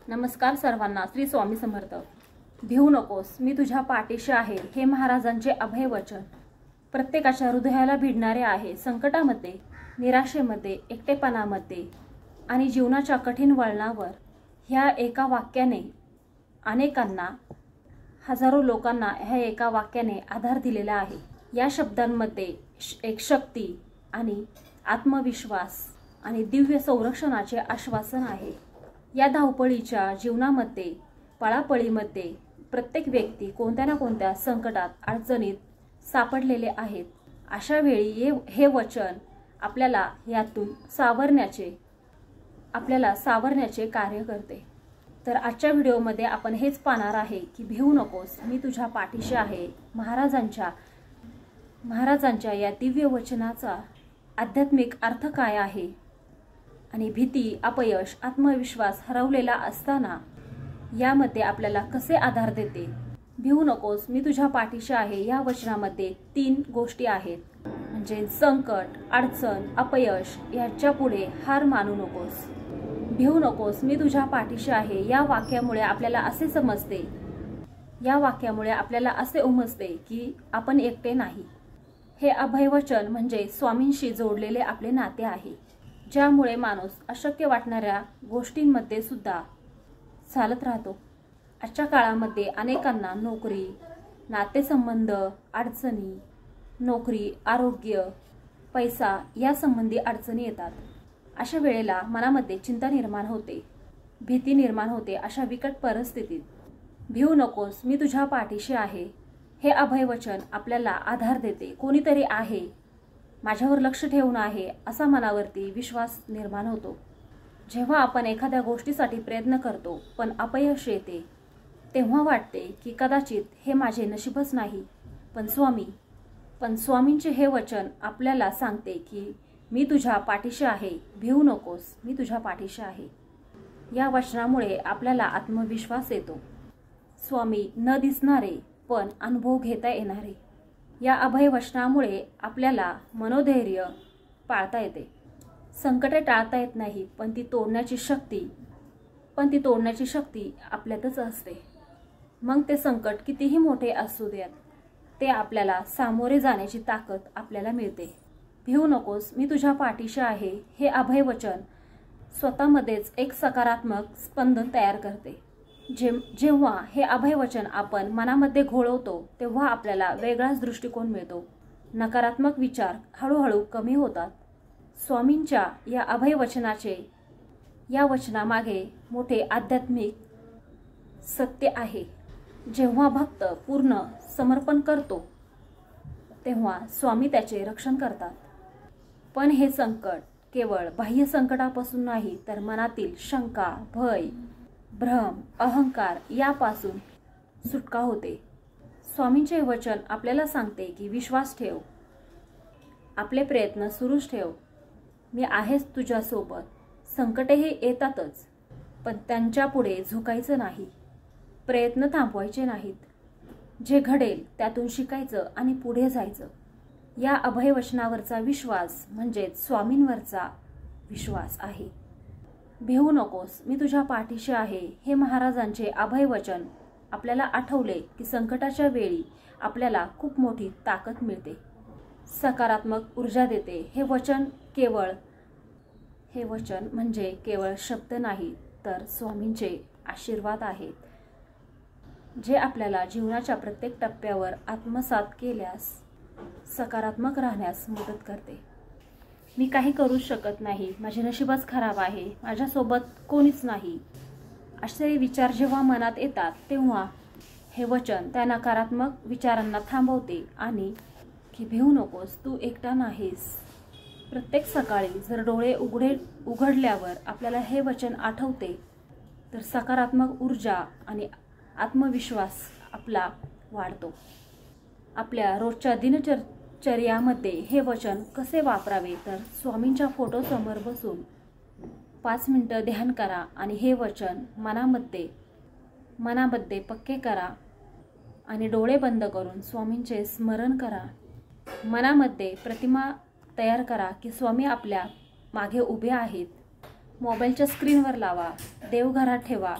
नमस्कार सर्वांना. श्री स्वामी समर्थ. भिवू नकोस, मी तुझ्या पाठीशी आहे, हे महाराजांचे अभय वचन प्रत्येकाच्या हृदयाला भिडणारे आहे. संकटामध्ये, निराशेमध्ये, एकटेपणामध्ये आणि जीवनाच्या कठीण वळणावर ह्या एका वाक्याने अनेकांना, हजारो लोकांना ह्या एका वाक्याने आधार दिलेला आहे. या शब्दांमध्ये एक शक्ती आणि आत्मविश्वास आणि दिव्य संरक्षणाचे आश्वासन आहे. या धावपळीच्या जीवनामध्ये, पळापळीमध्ये प्रत्येक व्यक्ती कोणत्या ना कोणत्या संकटात, अडचणीत सापडलेले आहेत. अशा वेळी हे वचन आपल्याला यातून सावरण्याचे कार्य करते. तर आजच्या व्हिडिओमध्ये आपण हेच पाहणार आहे की भिवू नकोस, मी तुझ्या पाठीशी आहे. महाराजांच्या या दिव्य वचनाचा आध्यात्मिक अर्थ काय आहे आणि भीती, अपयश, आत्मविश्वास हरवलेला असताना यामध्ये आपल्याला कसे आधार देते. भिवू नकोस, मी तुझ्या पाठीशी आहे या वचनामध्ये 3 गोष्टी आहेत. म्हणजे संकट, अडचण, अपयश याच्या पुढे हार मानू नकोस. भिवू नकोस, मी तुझ्या पाठीशी आहे या वाक्यामुळे आपल्याला असे उमजते की आपण एकटे नाही. हे अभयवचन म्हणजे स्वामींशी जोडलेले आपले नाते आहे, ज्यामुळे माणूस अशक्य वाटणाऱ्या गोष्टींमध्ये सुद्धा चालत राहतो. आजच्या काळामध्ये अनेकांना नोकरी, नातेसंबंध अडचणी, नोकरी, आरोग्य, पैसा या संबंधी अडचणी येतात. अशा वेळेला मनामध्ये चिंता निर्माण होते, भीती निर्माण होते. अशा विकट परिस्थितीत भिवू नकोस, मी तुझ्या पाठीशी आहे हे अभयवचन आपल्याला आधार देते. कोणीतरी आहे, माझ्यावर लक्ष ठेवून आहे, असा मनावरती विश्वास निर्माण होतो. जेव्हा आपण एखाद्या गोष्टीसाठी प्रयत्न करतो पण अपयश येते, तेव्हा वाटते की कदाचित हे माझे नशीबच नाही. पण स्वामींचे हे वचन आपल्याला सांगते की मी तुझ्या पाठीशी आहे. भिवू नकोस, मी तुझ्या पाठीशी आहे. या वचनामुळे आपल्याला आत्मविश्वास येतो. स्वामी न दिसणारे पण अनुभव घेता येणारे. या अभयवचनामुळे आपल्याला मनोधैर्य पाळता येते. संकटे टाळता येत नाही, पण ती तोडण्याची शक्ती आपल्यातच असते. मग ते संकट कितीही मोठे असू द्यात, ते आपल्याला सामोरे जाण्याची ताकद आपल्याला मिळते. भिवू नकोस, मी तुझ्या पाठीशी आहे हे अभयवचन स्वतःमध्येच एक सकारात्मक स्पंदन तयार करते. जेव्हा हे अभयवचन आपण मनामध्ये घोळवतो, तेव्हा आपल्याला वेगळाच दृष्टिकोन मिळतो. नकारात्मक विचार हळूहळू कमी होतात. स्वामींच्या या वचनामागे मोठे आध्यात्मिक सत्य आहे. जेव्हा भक्त पूर्ण समर्पण करतो, तेव्हा स्वामी त्याचे रक्षण करतात. पण हे संकट केवळ बाह्य संकटापासून नाही, तर मनातील शंका, भय, भ्रम, अहंकार यापासून सुटका होते. स्वामींचे वचन आपल्याला सांगते की विश्वास ठेव, आपले प्रयत्न सुरूच ठेव, मी आहेच तुझ्यासोबत. संकटेही येतातच, पण त्यांच्या पुढे झुकायचं नाही, प्रयत्न थांबवायचे नाहीत. जे घडेल त्यातून शिकायचं आणि पुढे जायचं. या अभयवचनावरचा विश्वास म्हणजे स्वामींवरचा विश्वास आहे. भिवू नकोस, मी तुझ्या पाठीशी आहे हे महाराजांचे अभयवचन आपल्याला आठवले की संकटाच्या वेळी आपल्याला खूप मोठी ताकद मिळते, सकारात्मक ऊर्जा देते. हे वचन म्हणजे केवळ शब्द नाही, तर स्वामींचे आशीर्वाद आहेत, जे आपल्याला जीवनाच्या प्रत्येक टप्प्यावर आत्मसात केल्यास सकारात्मक राहण्यास मदत करते. मी काही करू शकत नाही, माझे नशीबच खराब आहे, माझ्यासोबत कोणीच नाही, असे विचार जेव्हा मनात येतात, तेव्हा हे वचन त्या नकारात्मक विचारांना थांबवते आणि की भिवू नकोस, तू एकटा नाहीस. प्रत्येक सकाळी जर डोळे उघडल्यावर आपल्याला हे वचन आठवते, तर सकारात्मक ऊर्जा आणि आत्मविश्वास आपला वाढतो. आपल्या रोजच्या दिनचर्यामध्ये हे वचन कसे वापरावे, तर स्वामींच्या फोटोसमोर बसून 5 मिनिटं ध्यान करा आणि हे वचन मनामध्ये पक्के करा आणि डोळे बंद करून स्वामींचे स्मरण करा. मनामध्ये प्रतिमा तयार करा की स्वामी आपल्या मागे उभे आहेत. मोबाईलच्या स्क्रीनवर लावा, देवघरात ठेवा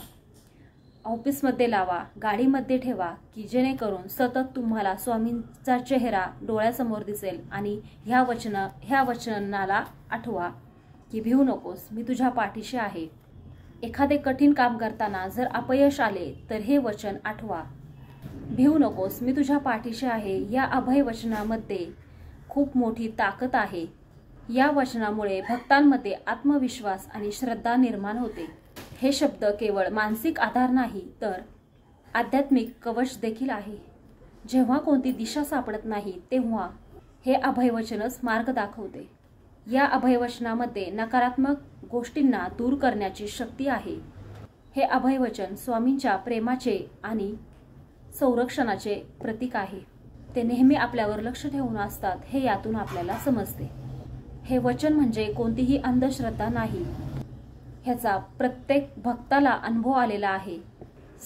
ऑफिसमध्ये लावा, गाडीमध्ये ठेवा की जेणेकरून सतत तुम्हाला स्वामींचा चेहरा डोळ्यासमोर दिसेल आणि ह्या वचनाला आठवा की भिवू नकोस, मी तुझ्या पाठीशी आहे. एखादे कठीण काम करताना जर अपयश आले तर हे वचन आठवा, भिवू नकोस, मी तुझ्या पाठीशी आहे. या अभय वचनामध्ये खूप मोठी ताकद आहे. या वचनामुळे भक्तांमध्ये आत्मविश्वास आणि श्रद्धा निर्माण होते. हे शब्द केवळ मानसिक आधार नाही तर आध्यात्मिक कवच देखील आहे. जेव्हा कोणती दिशा सापडत नाही तेव्हा हे अभयवचनच मार्ग दाखवते. या अभयवचनामध्ये नकारात्मक गोष्टींना दूर करण्याची शक्ती आहे. हे अभयवचन स्वामींच्या प्रेमाचे आणि संरक्षणाचे प्रतीक आहे. ते नेहमी आपल्यावर लक्ष ठेवून असतात हे यातून आपल्याला समजते. हे वचन म्हणजे कोणतीही अंधश्रद्धा नाही. ह्याचा प्रत्येक भक्ताला अनुभव आलेला आहे.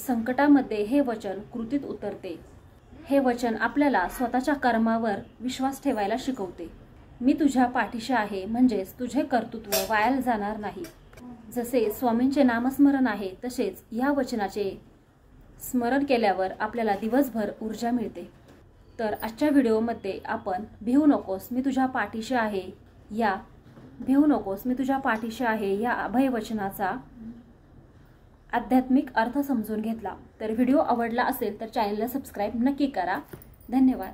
संकटामध्ये हे वचन कृतीत उतरते. हे वचन आपल्याला स्वतःच्या कर्मावर विश्वास ठेवायला शिकवते. मी तुझ्या पाठीशी आहे म्हणजेच तुझे कर्तृत्व वाया जाणार नाही. जसे स्वामींचे नामस्मरण आहे तसेच या वचनाचे स्मरण केल्यावर आपल्याला दिवसभर ऊर्जा मिळते. तर आजच्या व्हिडिओमध्ये आपण भिवू नकोस, मी तुझ्या पाठीशी आहे या अभयवचनाचा आध्यात्मिक अर्थ समजून घेतला. तर व्हिडिओ आवडला असेल तर चॅनलला सबस्क्राईब नक्की करा. धन्यवाद.